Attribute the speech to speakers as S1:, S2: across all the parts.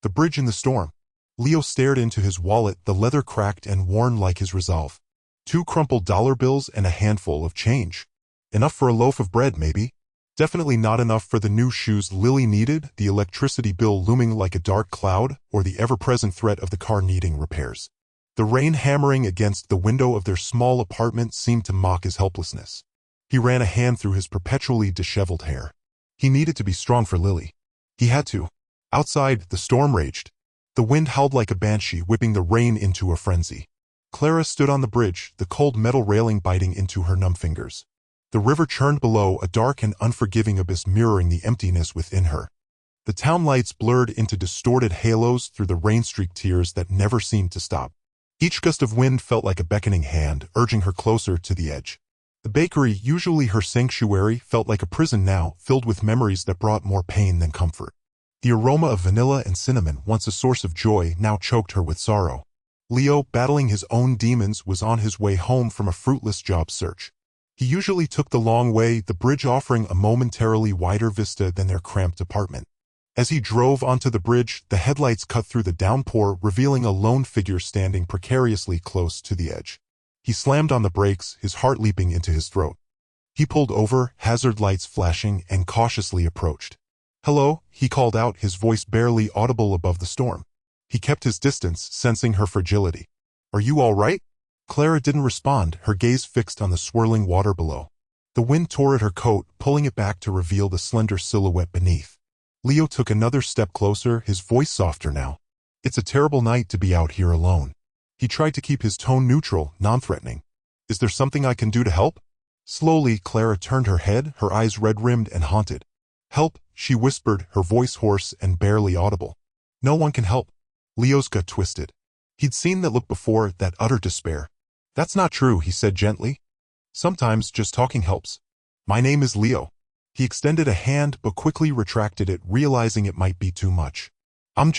S1: The bridge in the storm. Leo stared into his wallet, the leather cracked and worn like his resolve. 2 crumpled dollar bills and a handful of change. Enough for a loaf of bread, maybe. Definitely not enough for the new shoes Lily needed, the electricity bill looming like a dark cloud, or the ever-present threat of the car needing repairs. The rain hammering against the window of their small apartment seemed to mock his helplessness. He ran a hand through his perpetually disheveled hair. He needed to be strong for Lily. He had to. Outside, the storm raged. The wind howled like a banshee, whipping the rain into a frenzy. Clara stood on the bridge, the cold metal railing biting into her numb fingers. The river churned below, a dark and unforgiving abyss mirroring the emptiness within her. The town lights blurred into distorted halos through the rain-streaked tears that never seemed to stop. Each gust of wind felt like a beckoning hand, urging her closer to the edge. The bakery, usually her sanctuary, felt like a prison now, filled with memories that brought more pain than comfort. The aroma of vanilla and cinnamon, once a source of joy, now choked her with sorrow. Leo, battling his own demons, was on his way home from a fruitless job search. He usually took the long way, the bridge offering a momentarily wider vista than their cramped apartment. As he drove onto the bridge, the headlights cut through the downpour, revealing a lone figure standing precariously close to the edge. He slammed on the brakes, his heart leaping into his throat. He pulled over, hazard lights flashing, and cautiously approached. "Hello," he called out, his voice barely audible above the storm. He kept his distance, sensing her fragility. "Are you all right?" Clara didn't respond, her gaze fixed on the swirling water below. The wind tore at her coat, pulling it back to reveal the slender silhouette beneath. Leo took another step closer, his voice softer now. "It's a terrible night to be out here alone." He tried to keep his tone neutral, non-threatening. "Is there something I can do to help?" Slowly, Clara turned her head, her eyes red-rimmed and haunted. "Help," she whispered, her voice hoarse and barely audible. "No one can help." Leo's gut twisted. He'd seen that look before, that utter despair. "That's not true," he said gently. "Sometimes just talking helps. My name is Leo." He extended a hand but quickly retracted it, realizing it might be too much. I'm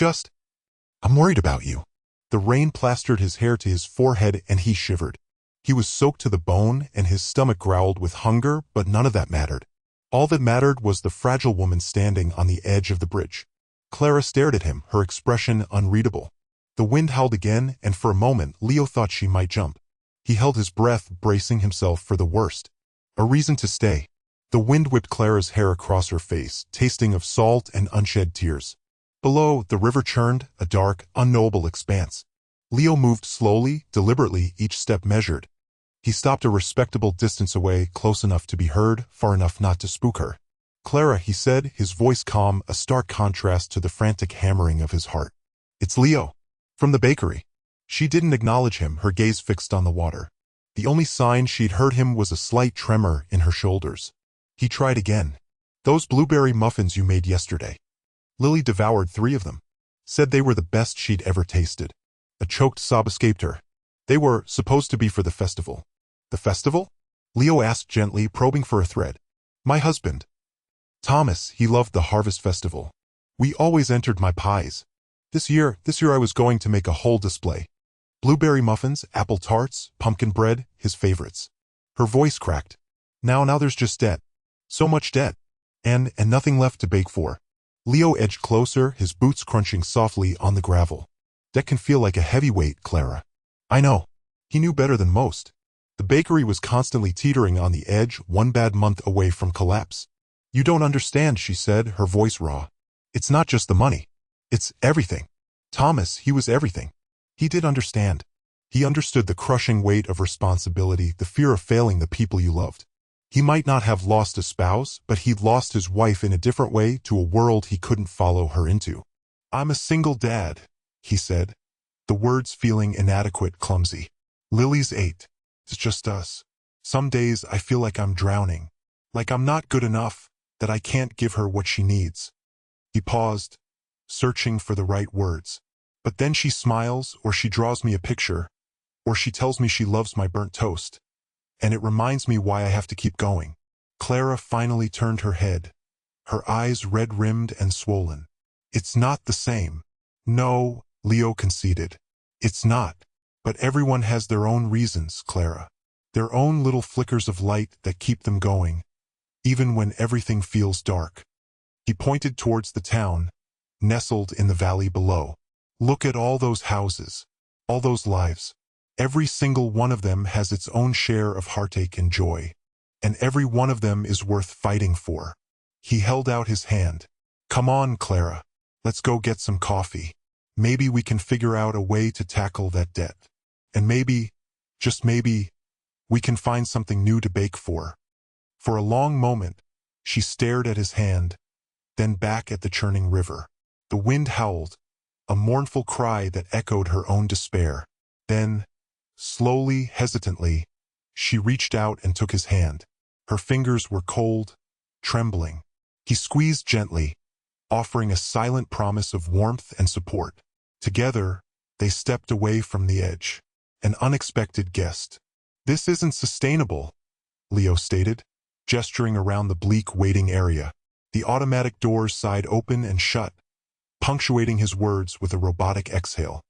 S1: worried about you." The rain plastered his hair to his forehead and he shivered. He was soaked to the bone and his stomach growled with hunger, but none of that mattered. All that mattered was the fragile woman standing on the edge of the bridge. Clara stared at him, her expression unreadable. The wind howled again, and for a moment Leo thought she might jump. He held his breath, bracing himself for the worst. A reason to stay. The wind whipped Clara's hair across her face, tasting of salt and unshed tears. Below, the river churned, a dark, unknowable expanse. Leo moved slowly, deliberately, each step measured. He stopped a respectable distance away, close enough to be heard, far enough not to spook her. "Clara," he said, his voice calm, a stark contrast to the frantic hammering of his heart. "It's Leo. From the bakery." She didn't acknowledge him, her gaze fixed on the water. The only sign she'd heard him was a slight tremor in her shoulders. He tried again. "Those blueberry muffins you made yesterday." Lily devoured 3 of them. Said they were the best she'd ever tasted. A choked sob escaped her. "They were supposed to be for the festival." "The festival?" Leo asked gently, probing for a thread. "My husband, Thomas, he loved the harvest festival. We always entered my pies. This year I was going to make a whole display. Blueberry muffins, apple tarts, pumpkin bread, his favorites." Her voice cracked. Now there's just debt. So much debt. And nothing left to bake for." Leo edged closer, his boots crunching softly on the gravel. "That can feel like a heavy weight, Clara." "I know." He knew better than most. The bakery was constantly teetering on the edge, one bad month away from collapse. "You don't understand," she said, her voice raw. "It's not just the money. It's everything. Thomas, he was everything." He did understand. He understood the crushing weight of responsibility, the fear of failing the people you loved. He might not have lost a spouse, but he'd lost his wife in a different way, to a world he couldn't follow her into. "I'm a single dad," he said, the words feeling inadequate, clumsy. "Lily's 8. It's just us. Some days I feel like I'm drowning, like I'm not good enough, that I can't give her what she needs." He paused, searching for the right words. "But then she smiles, or she draws me a picture, or she tells me she loves my burnt toast. And it reminds me why I have to keep going." Clara finally turned her head, her eyes red-rimmed and swollen. "It's not the same." "No," Leo conceded. "It's not. But everyone has their own reasons, Clara. Their own little flickers of light that keep them going, even when everything feels dark." He pointed towards the town, nestled in the valley below. Look at all those houses, all those lives. Every single one of them has its own share of heartache and joy, and every one of them is worth fighting for. He held out his hand. Come on, Clara. Let's go get some coffee. Maybe we can figure out a way to tackle that debt. And maybe, just maybe, we can find something new to bake for. For a long moment, she stared at his hand, then back at the churning river. The wind howled, a mournful cry that echoed her own despair. Then, slowly, hesitantly, she reached out and took his hand. Her fingers were cold, trembling. He squeezed gently, offering a silent promise of warmth and support. Together, they stepped away from the edge. An unexpected guest. This isn't sustainable, Leo stated, gesturing around the bleak waiting area. The automatic doors sighed open and shut, punctuating his words with a robotic exhale.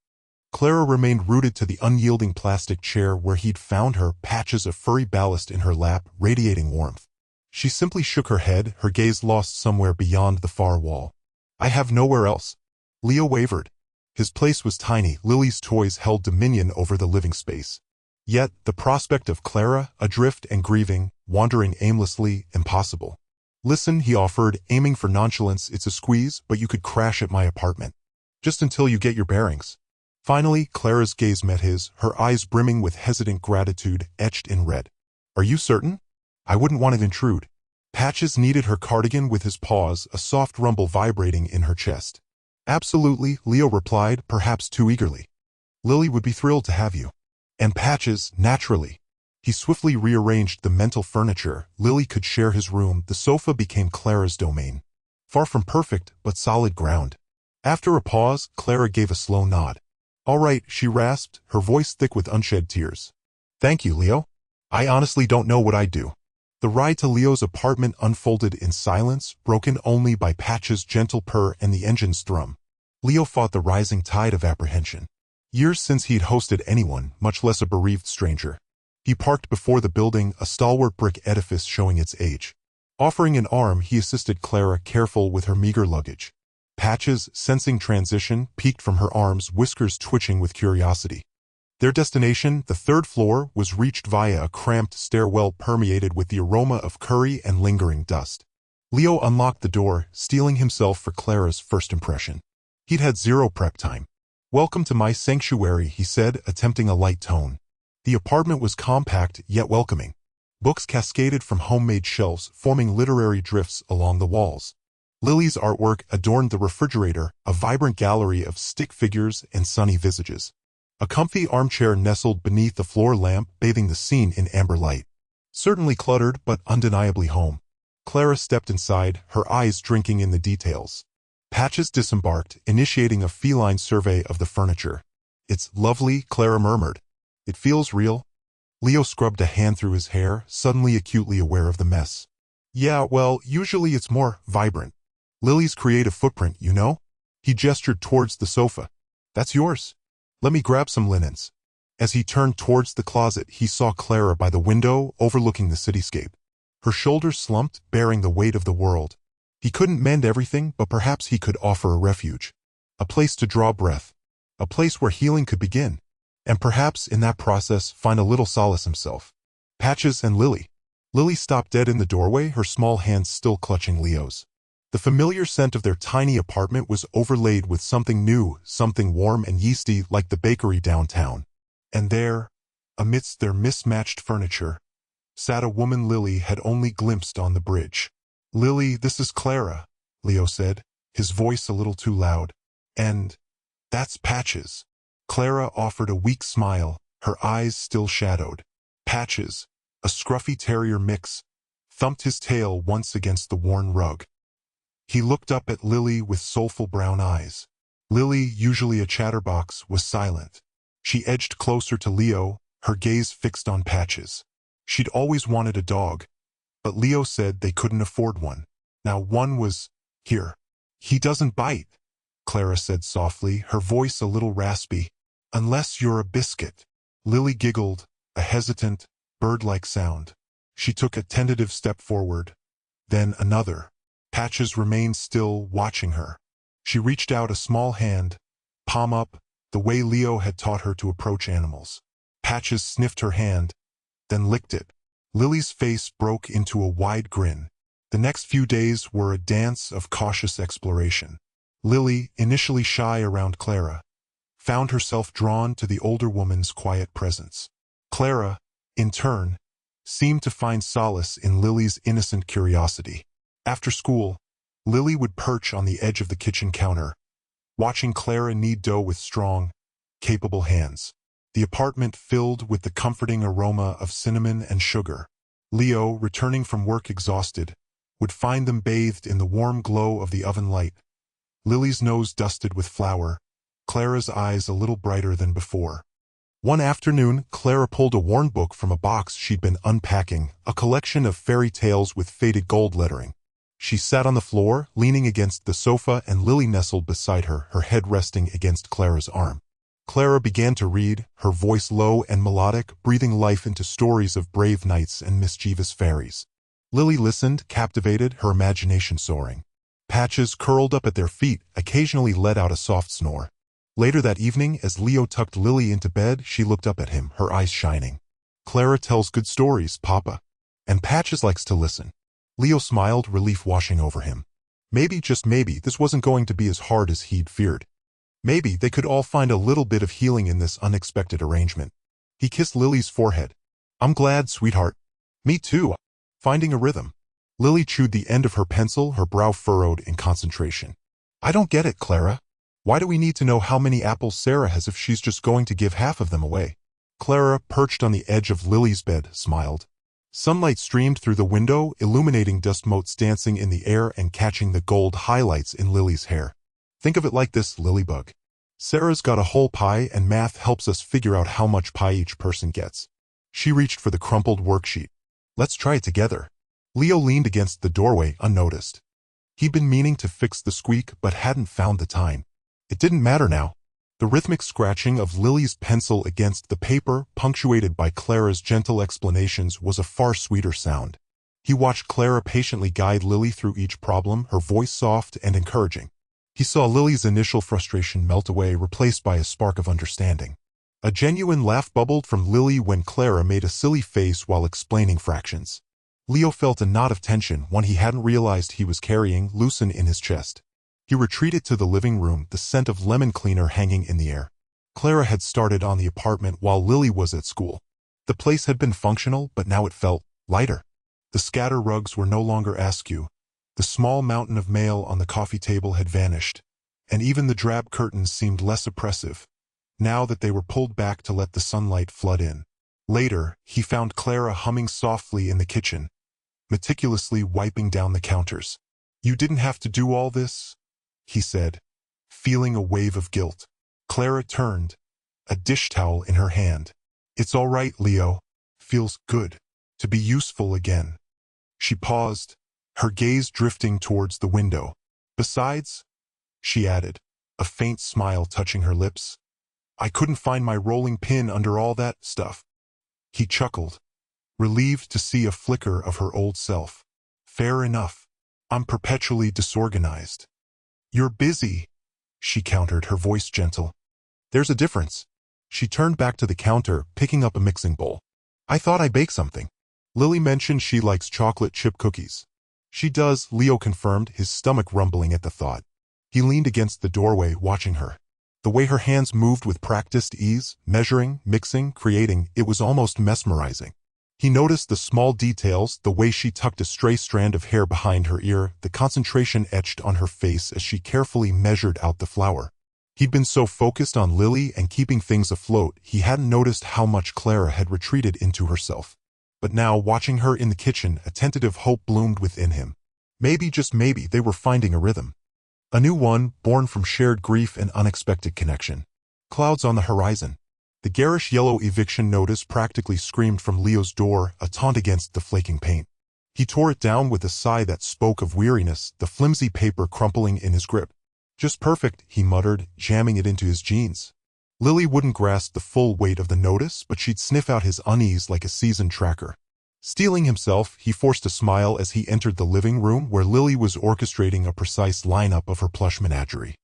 S1: Clara remained rooted to the unyielding plastic chair where he'd found her, patches of furry ballast in her lap, radiating warmth. She simply shook her head, her gaze lost somewhere beyond the far wall. I have nowhere else. Leo wavered. His place was tiny, Lily's toys held dominion over the living space. Yet, the prospect of Clara, adrift and grieving, wandering aimlessly, impossible. Listen, he offered, aiming for nonchalance, it's a squeeze, but you could crash at my apartment. Just until you get your bearings. Finally, Clara's gaze met his, her eyes brimming with hesitant gratitude, etched in red. Are you certain? I wouldn't want to intrude. Patches kneaded her cardigan with his paws, a soft rumble vibrating in her chest. Absolutely, Leo replied, perhaps too eagerly. Lily would be thrilled to have you. And Patches, naturally. He swiftly rearranged the mental furniture. Lily could share his room. The sofa became Clara's domain. Far from perfect, but solid ground. After a pause, Clara gave a slow nod. All right, she rasped, her voice thick with unshed tears. Thank you, Leo. I honestly don't know what I'd do. The ride to Leo's apartment unfolded in silence, broken only by Patch's gentle purr and the engine's thrum. Leo fought the rising tide of apprehension. Years since he'd hosted anyone, much less a bereaved stranger. He parked before the building, a stalwart brick edifice showing its age. Offering an arm, he assisted Clara, careful with her meager luggage. Patches, sensing transition, peeked from her arms, whiskers twitching with curiosity. Their destination, the third floor, was reached via a cramped stairwell permeated with the aroma of curry and lingering dust. Leo unlocked the door, steeling himself for Clara's first impression. He'd had zero prep time. Welcome to my sanctuary, he said, attempting a light tone. The apartment was compact, yet welcoming. Books cascaded from homemade shelves, forming literary drifts along the walls. Lily's artwork adorned the refrigerator, a vibrant gallery of stick figures and sunny visages. A comfy armchair nestled beneath the floor lamp, bathing the scene in amber light. Certainly cluttered, but undeniably home. Clara stepped inside, her eyes drinking in the details. Patches disembarked, initiating a feline survey of the furniture. It's lovely, Clara murmured. It feels real. Leo scrubbed a hand through his hair, suddenly acutely aware of the mess. Yeah, well, usually it's more vibrant. Lily's creative footprint, you know? He gestured towards the sofa. That's yours. Let me grab some linens. As he turned towards the closet, he saw Clara by the window, overlooking the cityscape. Her shoulders slumped, bearing the weight of the world. He couldn't mend everything, but perhaps he could offer a refuge. A place to draw breath. A place where healing could begin. And perhaps, in that process, find a little solace himself. Patches and Lily. Lily stopped dead in the doorway, her small hands still clutching Leo's. The familiar scent of their tiny apartment was overlaid with something new, something warm and yeasty like the bakery downtown. And there, amidst their mismatched furniture, sat a woman Lily had only glimpsed on the bridge. Lily, this is Clara, Leo said, his voice a little too loud. And that's Patches. Clara offered a weak smile, her eyes still shadowed. Patches, a scruffy terrier mix, thumped his tail once against the worn rug. He looked up at Lily with soulful brown eyes. Lily, usually a chatterbox, was silent. She edged closer to Leo, her gaze fixed on Patches. She'd always wanted a dog, but Leo said they couldn't afford one. Now one was here. He doesn't bite, Clara said softly, her voice a little raspy. Unless you're a biscuit. Lily giggled, a hesitant, bird-like sound. She took a tentative step forward. Then another. Patches remained still, watching her. She reached out a small hand, palm up, the way Leo had taught her to approach animals. Patches sniffed her hand, then licked it. Lily's face broke into a wide grin. The next few days were a dance of cautious exploration. Lily, initially shy around Clara, found herself drawn to the older woman's quiet presence. Clara, in turn, seemed to find solace in Lily's innocent curiosity. After school, Lily would perch on the edge of the kitchen counter, watching Clara knead dough with strong, capable hands. The apartment filled with the comforting aroma of cinnamon and sugar. Leo, returning from work exhausted, would find them bathed in the warm glow of the oven light. Lily's nose dusted with flour, Clara's eyes a little brighter than before. One afternoon, Clara pulled a worn book from a box she'd been unpacking, a collection of fairy tales with faded gold lettering. She sat on the floor, leaning against the sofa, and Lily nestled beside her, her head resting against Clara's arm. Clara began to read, her voice low and melodic, breathing life into stories of brave knights and mischievous fairies. Lily listened, captivated, her imagination soaring. Patches, curled up at their feet, occasionally let out a soft snore. Later that evening, as Leo tucked Lily into bed, she looked up at him, her eyes shining. "Clara tells good stories, Papa. And Patches likes to listen." Leo smiled, relief washing over him. Maybe, just maybe, this wasn't going to be as hard as he'd feared. Maybe they could all find a little bit of healing in this unexpected arrangement. He kissed Lily's forehead. "I'm glad, sweetheart." "Me too." Finding a rhythm. Lily chewed the end of her pencil, her brow furrowed in concentration. "I don't get it, Clara. Why do we need to know how many apples Sarah has if she's just going to give half of them away?" Clara, perched on the edge of Lily's bed, smiled. Sunlight streamed through the window, illuminating dust motes dancing in the air and catching the gold highlights in Lily's hair. "Think of it like this, Lilybug. Sarah's got a whole pie and math helps us figure out how much pie each person gets." She reached for the crumpled worksheet. "Let's try it together." Leo leaned against the doorway, unnoticed. He'd been meaning to fix the squeak but hadn't found the time. It didn't matter now. The rhythmic scratching of Lily's pencil against the paper, punctuated by Clara's gentle explanations, was a far sweeter sound. He watched Clara patiently guide Lily through each problem, her voice soft and encouraging. He saw Lily's initial frustration melt away, replaced by a spark of understanding. A genuine laugh bubbled from Lily when Clara made a silly face while explaining fractions. Leo felt a knot of tension, one he hadn't realized he was carrying, loosen in his chest. He retreated to the living room, the scent of lemon cleaner hanging in the air. Clara had started on the apartment while Lily was at school. The place had been functional, but now it felt lighter. The scatter rugs were no longer askew. The small mountain of mail on the coffee table had vanished, and even the drab curtains seemed less oppressive, now that they were pulled back to let the sunlight flood in. Later, he found Clara humming softly in the kitchen, meticulously wiping down the counters. "You didn't have to do all this," he said, feeling a wave of guilt. Clara turned, a dish towel in her hand. "It's all right, Leo. Feels good to be useful again." She paused, her gaze drifting towards the window. "Besides," she added, a faint smile touching her lips, "I couldn't find my rolling pin under all that stuff." He chuckled, relieved to see a flicker of her old self. "Fair enough. I'm perpetually disorganized." "You're busy," she countered, her voice gentle. "There's a difference." She turned back to the counter, picking up a mixing bowl. "I thought I baked something. Lily mentioned she likes chocolate chip cookies." "She does," Leo confirmed, his stomach rumbling at the thought. He leaned against the doorway, watching her. The way her hands moved with practiced ease, measuring, mixing, creating, it was almost mesmerizing. He noticed the small details, the way she tucked a stray strand of hair behind her ear, the concentration etched on her face as she carefully measured out the flour. He'd been so focused on Lily and keeping things afloat, he hadn't noticed how much Clara had retreated into herself. But now, watching her in the kitchen, a tentative hope bloomed within him. Maybe, just maybe, they were finding a rhythm. A new one, born from shared grief and unexpected connection. Clouds on the horizon. The garish yellow eviction notice practically screamed from Leo's door, a taunt against the flaking paint. He tore it down with a sigh that spoke of weariness, the flimsy paper crumpling in his grip. "Just perfect," he muttered, jamming it into his jeans. Lily wouldn't grasp the full weight of the notice, but she'd sniff out his unease like a seasoned tracker. Steeling himself, he forced a smile as he entered the living room where Lily was orchestrating a precise lineup of her plush menagerie.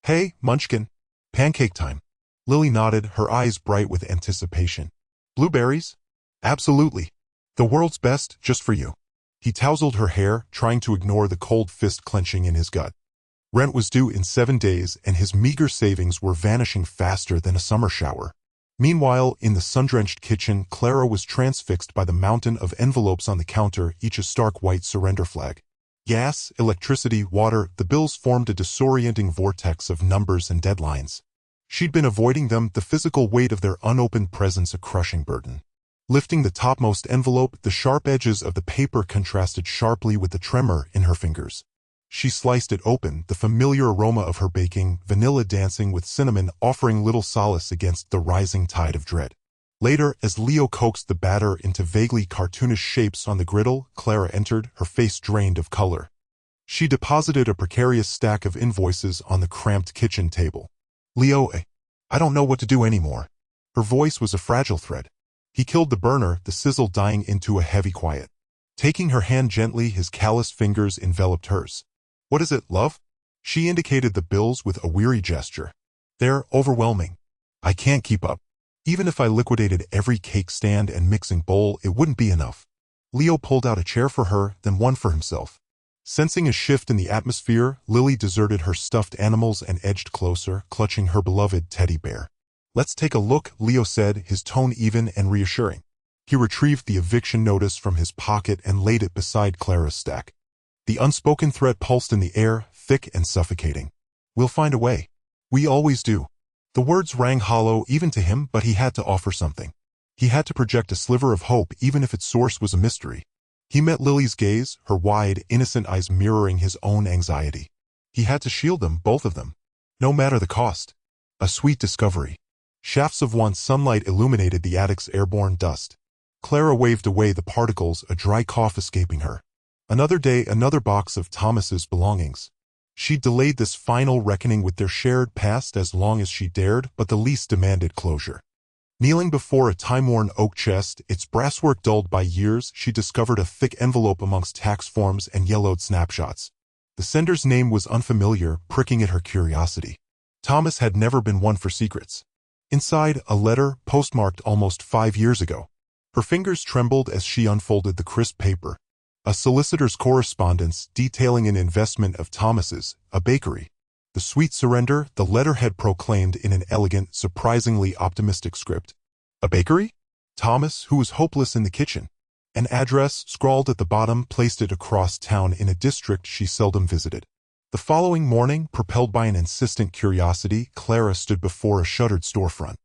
S1: "Hey, Munchkin. Pancake time." Lily nodded, her eyes bright with anticipation. "Blueberries?" "Absolutely. The world's best, just for you." He tousled her hair, trying to ignore the cold fist clenching in his gut. Rent was due in 7 days, and his meager savings were vanishing faster than a summer shower. Meanwhile, in the sun-drenched kitchen, Clara was transfixed by the mountain of envelopes on the counter, each a stark white surrender flag. Gas, electricity, water, the bills formed a disorienting vortex of numbers and deadlines. She'd been avoiding them, the physical weight of their unopened presence a crushing burden. Lifting the topmost envelope, the sharp edges of the paper contrasted sharply with the tremor in her fingers. She sliced it open, the familiar aroma of her baking, vanilla dancing with cinnamon, offering little solace against the rising tide of dread. Later, as Leo coaxed the batter into vaguely cartoonish shapes on the griddle, Clara entered, her face drained of color. She deposited a precarious stack of invoices on the cramped kitchen table. "Leo, I don't know what to do anymore." Her voice was a fragile thread. He killed the burner, the sizzle dying into a heavy quiet. Taking her hand gently, his calloused fingers enveloped hers. "What is it, love?" She indicated the bills with a weary gesture. "They're overwhelming. I can't keep up. Even if I liquidated every cake stand and mixing bowl, it wouldn't be enough." Leo pulled out a chair for her, then one for himself. Sensing a shift in the atmosphere, Lily deserted her stuffed animals and edged closer, clutching her beloved teddy bear. "Let's take a look," Leo said, his tone even and reassuring. He retrieved the eviction notice from his pocket and laid it beside Clara's stack. The unspoken threat pulsed in the air, thick and suffocating. "We'll find a way. We always do." The words rang hollow even to him, but he had to offer something. He had to project a sliver of hope, even if its source was a mystery. He met Lily's gaze, her wide, innocent eyes mirroring his own anxiety. He had to shield them, both of them. No matter the cost. A sweet discovery. Shafts of wan sunlight illuminated the attic's airborne dust. Clara waved away the particles, a dry cough escaping her. Another day, another box of Thomas's belongings. She delayed this final reckoning with their shared past as long as she dared, but the lease demanded closure. Kneeling before a time-worn oak chest, its brasswork dulled by years, she discovered a thick envelope amongst tax forms and yellowed snapshots. The sender's name was unfamiliar, pricking at her curiosity. Thomas had never been one for secrets. Inside, a letter, postmarked almost 5 years ago. Her fingers trembled as she unfolded the crisp paper. A solicitor's correspondence detailing an investment of Thomas's, a bakery. The sweet surrender, the letterhead proclaimed in an elegant, surprisingly optimistic script. A bakery? Thomas, who was hopeless in the kitchen. An address, scrawled at the bottom, placed it across town in a district she seldom visited. The following morning, propelled by an insistent curiosity, Clara stood before a shuttered storefront.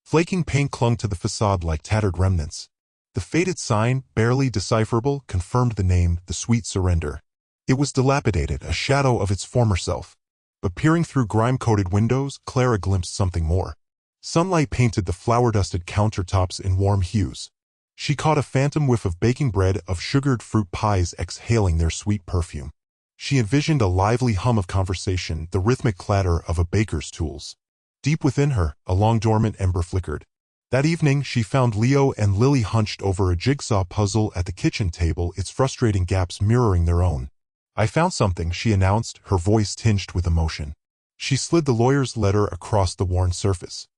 S1: Flaking paint clung to the facade like tattered remnants. The faded sign, barely decipherable, confirmed the name, The Sweet Surrender. It was dilapidated, a shadow of its former self. But peering through grime-coated windows, Clara glimpsed something more. Sunlight painted the flour-dusted countertops in warm hues. She caught a phantom whiff of baking bread, of sugared fruit pies exhaling their sweet perfume. She envisioned a lively hum of conversation, the rhythmic clatter of a baker's tools. Deep within her, a long-dormant ember flickered. That evening, she found Leo and Lily hunched over a jigsaw puzzle at the kitchen table, its frustrating gaps mirroring their own. "I found something," she announced, her voice tinged with emotion. She slid the lawyer's letter across the worn surface.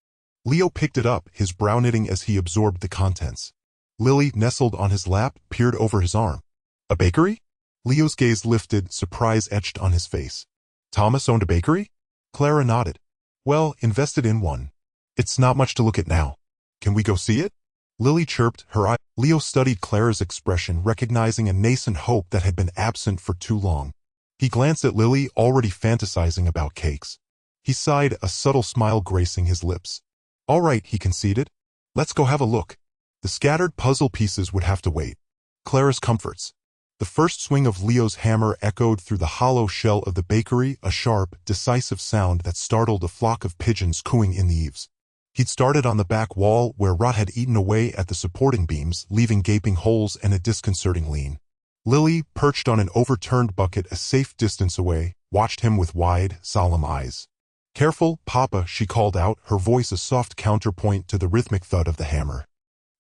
S1: Leo picked it up, his brow knitting as he absorbed the contents. Lily, nestled on his lap, peered over his arm. "A bakery?" Leo's gaze lifted, surprise etched on his face. "Thomas owned a bakery?" Clara nodded. "Well, invested in one. It's not much to look at now. Can we go see it?" Lily chirped, her eye. Leo studied Clara's expression, recognizing a nascent hope that had been absent for too long. He glanced at Lily, already fantasizing about cakes. He sighed, a subtle smile gracing his lips. "All right," he conceded. "Let's go have a look." The scattered puzzle pieces would have to wait. Clara's comforts. The first swing of Leo's hammer echoed through the hollow shell of the bakery, a sharp, decisive sound that startled a flock of pigeons cooing in the eaves. He'd started on the back wall where rot had eaten away at the supporting beams, leaving gaping holes and a disconcerting lean. Lily, perched on an overturned bucket a safe distance away, watched him with wide, solemn eyes. "Careful, Papa," she called out, her voice a soft counterpoint to the rhythmic thud of the hammer.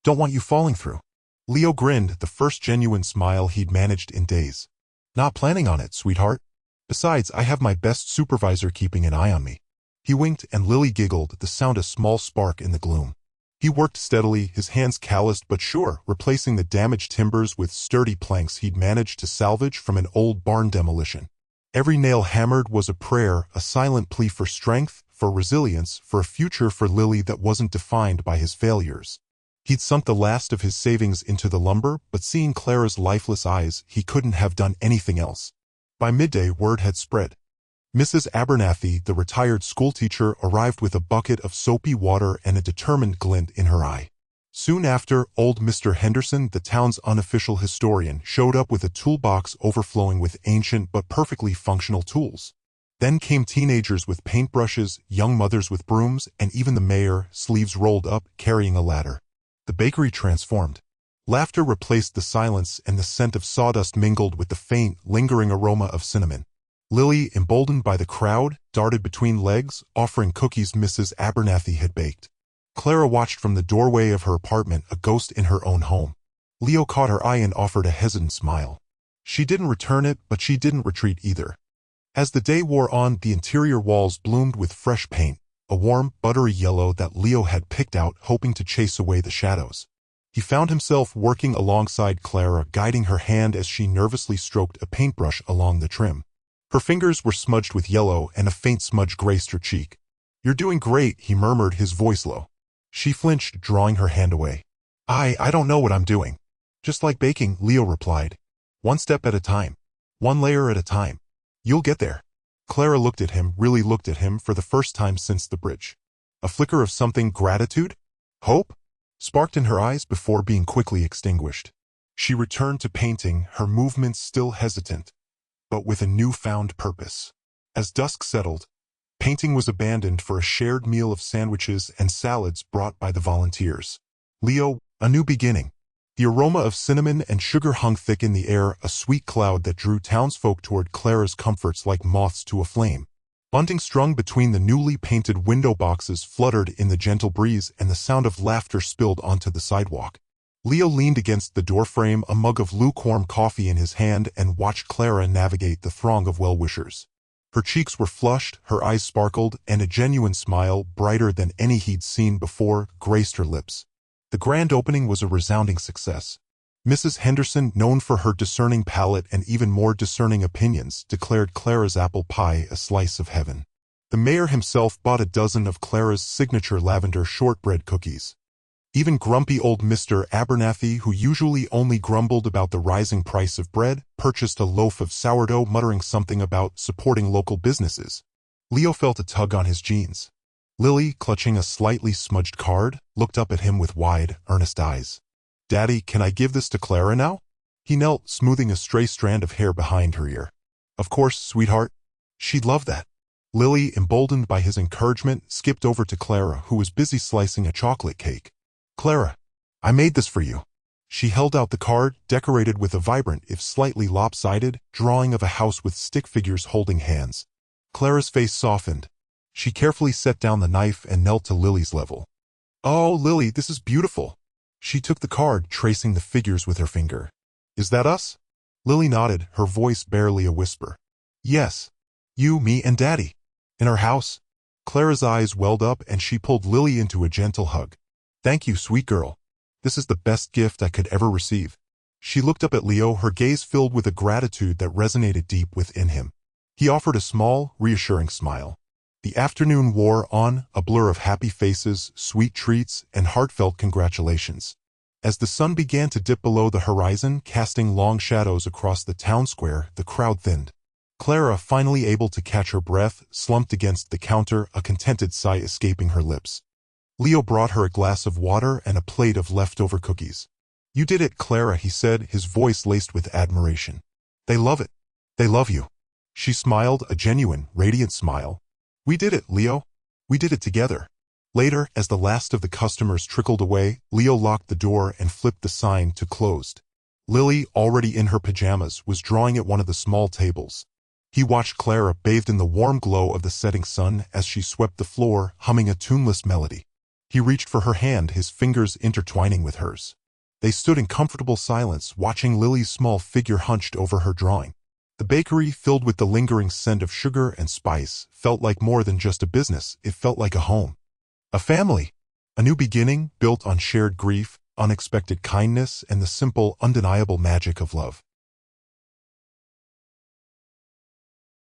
S1: "Don't want you falling through." Leo grinned, the first genuine smile he'd managed in days. Not planning on it, sweetheart. Besides, I have my best supervisor keeping an eye on me. He winked and Lily giggled, the sound a small spark in the gloom. He worked steadily, his hands calloused but sure, replacing the damaged timbers with sturdy planks he'd managed to salvage from an old barn demolition. Every nail hammered was a prayer, a silent plea for strength, for resilience, for a future for Lily that wasn't defined by his failures. He'd sunk the last of his savings into the lumber, but seeing Clara's lifeless eyes, he couldn't have done anything else. By midday, word had spread. Mrs. Abernathy, the retired schoolteacher, arrived with a bucket of soapy water and a determined glint in her eye. Soon after, old Mr. Henderson, the town's unofficial historian, showed up with a toolbox overflowing with ancient but perfectly functional tools. Then came teenagers with paintbrushes, young mothers with brooms, and even the mayor, sleeves rolled up, carrying a ladder. The bakery transformed. Laughter replaced the silence and the scent of sawdust mingled with the faint, lingering aroma of cinnamon. Lily, emboldened by the crowd, darted between legs, offering cookies Mrs. Abernathy had baked. Clara watched from the doorway of her apartment, a ghost in her own home. Leo caught her eye and offered a hesitant smile. She didn't return it, but she didn't retreat either. As the day wore on, the interior walls bloomed with fresh paint, a warm, buttery yellow that Leo had picked out, hoping to chase away the shadows. He found himself working alongside Clara, guiding her hand as she nervously stroked a paintbrush along the trim. Her fingers were smudged with yellow, and a faint smudge graced her cheek. "You're doing great," he murmured, his voice low. She flinched, drawing her hand away. I don't know what I'm doing. Just like baking," Leo replied. "One step at a time. One layer at a time. You'll get there." Clara looked at him, really looked at him for the first time since the bridge. A flicker of something, gratitude? Hope? Sparked in her eyes before being quickly extinguished. She returned to painting, her movements still hesitant, but with a newfound purpose. As dusk settled, painting was abandoned for a shared meal of sandwiches and salads brought by the volunteers. Leo, a new beginning. The aroma of cinnamon and sugar hung thick in the air, a sweet cloud that drew townsfolk toward Clara's comforts like moths to a flame. Bunting strung between the newly painted window boxes fluttered in the gentle breeze, and the sound of laughter spilled onto the sidewalk. Leo leaned against the doorframe, a mug of lukewarm coffee in his hand, and watched Clara navigate the throng of well-wishers. Her cheeks were flushed, her eyes sparkled, and a genuine smile, brighter than any he'd seen before, graced her lips. The grand opening was a resounding success. Mrs. Henderson, known for her discerning palate and even more discerning opinions, declared Clara's apple pie a slice of heaven. The mayor himself bought a dozen of Clara's signature lavender shortbread cookies. Even grumpy old Mr. Abernathy, who usually only grumbled about the rising price of bread, purchased a loaf of sourdough, muttering something about supporting local businesses. Leo felt a tug on his jeans. Lily, clutching a slightly smudged card, looked up at him with wide, earnest eyes. "Daddy, can I give this to Clara now?" He knelt, smoothing a stray strand of hair behind her ear. "Of course, sweetheart. She'd love that." Lily, emboldened by his encouragement, skipped over to Clara, who was busy slicing a chocolate cake. "Clara, I made this for you." She held out the card, decorated with a vibrant, if slightly lopsided, drawing of a house with stick figures holding hands. Clara's face softened. She carefully set down the knife and knelt to Lily's level. "Oh, Lily, this is beautiful." She took the card, tracing the figures with her finger. "Is that us?" Lily nodded, her voice barely a whisper. "Yes. You, me, and Daddy. In our house." Clara's eyes welled up and she pulled Lily into a gentle hug. "Thank you, sweet girl. This is the best gift I could ever receive." She looked up at Leo, her gaze filled with a gratitude that resonated deep within him. He offered a small, reassuring smile. The afternoon wore on, a blur of happy faces, sweet treats, and heartfelt congratulations. As the sun began to dip below the horizon, casting long shadows across the town square, the crowd thinned. Clara, finally able to catch her breath, slumped against the counter, a contented sigh escaping her lips. Leo brought her a glass of water and a plate of leftover cookies. "You did it, Clara," he said, his voice laced with admiration. "They love it. They love you." She smiled, a genuine, radiant smile. "We did it, Leo. We did it together." Later, as the last of the customers trickled away, Leo locked the door and flipped the sign to closed. Lily, already in her pajamas, was drawing at one of the small tables. He watched Clara, bathed in the warm glow of the setting sun, as she swept the floor, humming a tuneless melody. He reached for her hand, his fingers intertwining with hers. They stood in comfortable silence, watching Lily's small figure hunched over her drawing. The bakery, filled with the lingering scent of sugar and spice, felt like more than just a business. It felt like a home. A family. A new beginning built on shared grief, unexpected kindness, and the simple, undeniable magic of love.